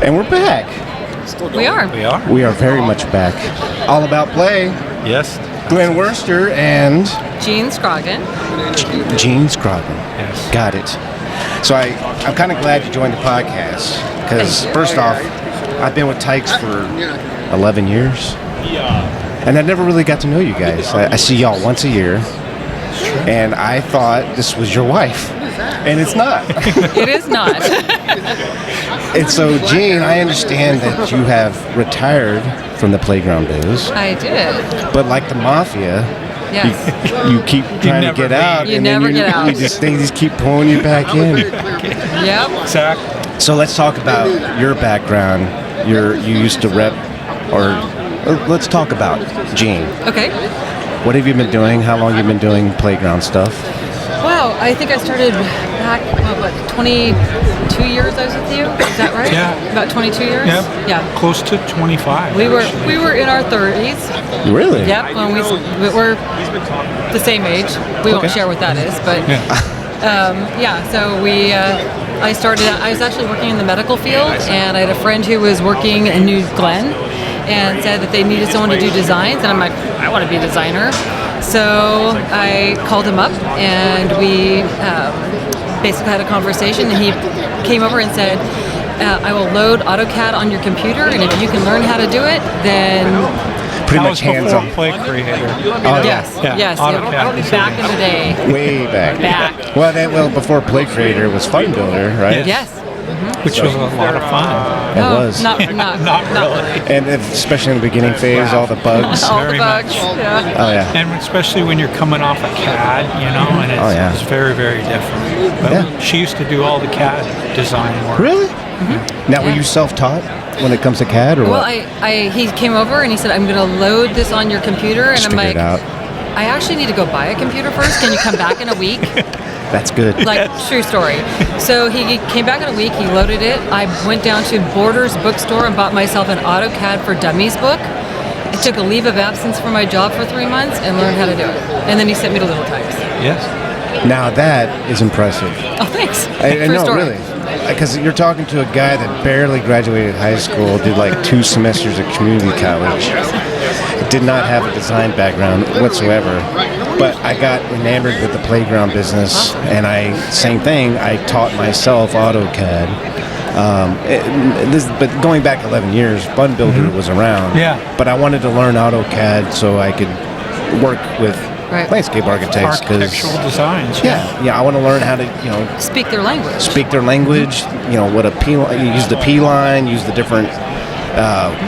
And we're back. We are. We are very much back. All About Play. Yes. Glen Wurster and Zgraggen. Zgraggen. Yes. Got it. So I'm kind of glad you joined the podcast because first off, I've been with Tykes for 11 years. And I never really got to know you guys. I see y'all once a year. And I thought this was your wife. And it's not. It is not. And so, Jean, I understand that you have retired from the playground biz. I did. But like the mafia, Yes. you keep trying to get out. You and never then get out. They just keep pulling you back in. Yep. Zach. So let's talk about your background. You used to rep, or let's talk about Jean. Okay. What have you been doing? How long have you been doing playground stuff? Wow, I think I started back, 22 years I was with you. Is that right? Yeah. About 22 years? Yep. Yeah. Close to 25. We were in our 30s. Really? Yep. When we're the same age. We won't share what that is, but so I started out, I was actually working in the medical field, and I had a friend who was working in New Glen and said that they needed someone to do designs, and I'm like, I want to be a designer. So I called him up, and we basically had a conversation, and he came over and said, I will load AutoCAD on your computer, and if you can learn how to do it, then... Pretty much hands-on. Play Creator. Oh, yes, yeah. yes. AutoCAD. Back in the day. Way back. Back. Well, before Play Creator, it was Fun Builder, right? Yes. Which was a lot of fun. It was. Not really. And especially in the beginning phase, all the bugs. all the Very bugs. much. Yeah. Oh, yeah. And especially when you're coming off a CAD, and it's very, very different. But she used to do all the CAD design work. Really? Now, were you self-taught when it comes to CAD, or Well, what? he came over and he said, I'm going to load this on your computer. And Just I'm figure like, it out. I actually need to go buy a computer first. Can you come back in a week? That's good. Like, true story. So he came back in a week. He loaded it. I went down to Borders bookstore and bought myself an AutoCAD for Dummies book. I took a leave of absence from my job for 3 months and learned how to do it. And then he sent me to Little Tykes. Yes. Now that is impressive. Oh, thanks. I True know, story. really. Because you're talking to a guy that barely graduated high school, did like 2 semesters of community college, did not have a design background whatsoever. But I got enamored with the playground business, and same thing, I taught myself AutoCAD. But going back 11 years, Fun Builder was around. Yeah. But I wanted to learn AutoCAD so I could work with landscape architects. Architectural designs. Yeah, I want to learn how to, Speak their language. speak their language, what a P line, use the P line, use the different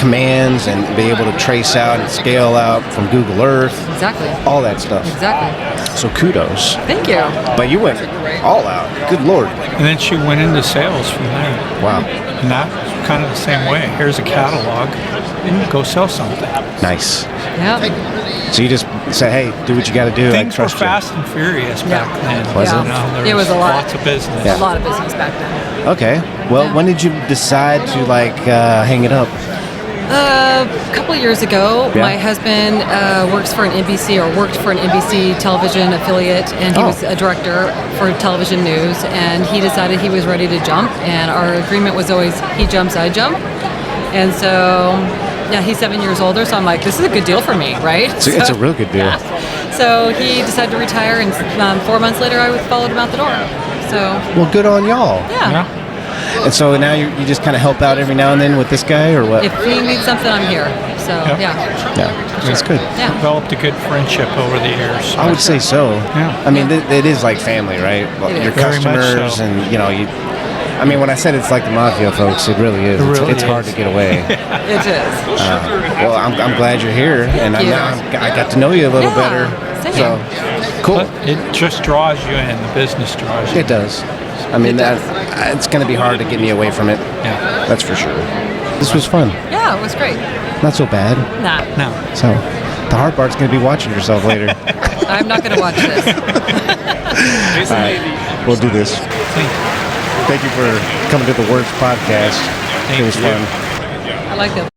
commands, and be able to trace out and scale out from Google Earth, Exactly. all that stuff. Exactly. So kudos. Thank you. But you went all out. Good Lord. And then she went into sales from there. Wow. And that was kind of the same way. Here's a catalog. Go sell something. Nice. Yeah. So you just said, hey, do what you got to do. Things I were trust fast and furious back then. Was it? There It was a lot. Lots of business. Yeah. A lot of business back then. you. Okay. Well, when did you decide to hang it up? A couple of years ago, Yeah. my husband worked for an NBC television affiliate, and he was a director for television news, and he decided he was ready to jump, and our agreement was always he jumps, I jump. And so, he's 7 years older, so I'm like, this is a good deal for me, right? It's a real good deal. Yeah. So he decided to retire, and 4 months later, I followed him out the door. So, Well, good on y'all. yeah. And so now you just kind of help out every now and then with this guy, or what? If he needs something, I'm here. So, yeah. That's good. Yeah. Developed a good friendship over the years. I would say so. Yeah. I mean, it is like family, right? Well, It your is. Very much customers, so. and I mean, when I said it's like the mafia, folks, it really is. It really it's hard is. to get away. It is. Well, I'm glad you're here, and you. I got to know you a little better. Same. So cool. But it just draws you in. The business draws you. It does. I mean, it's going to be hard to get me away from it. Yeah. That's for sure. This was fun. Yeah, it was great. Not so bad. Nah, No. So the hard part's going to be watching yourself later. I'm not going to watch this. All right, we'll do this. Thank you for coming to the Words podcast. It was fun. I like it.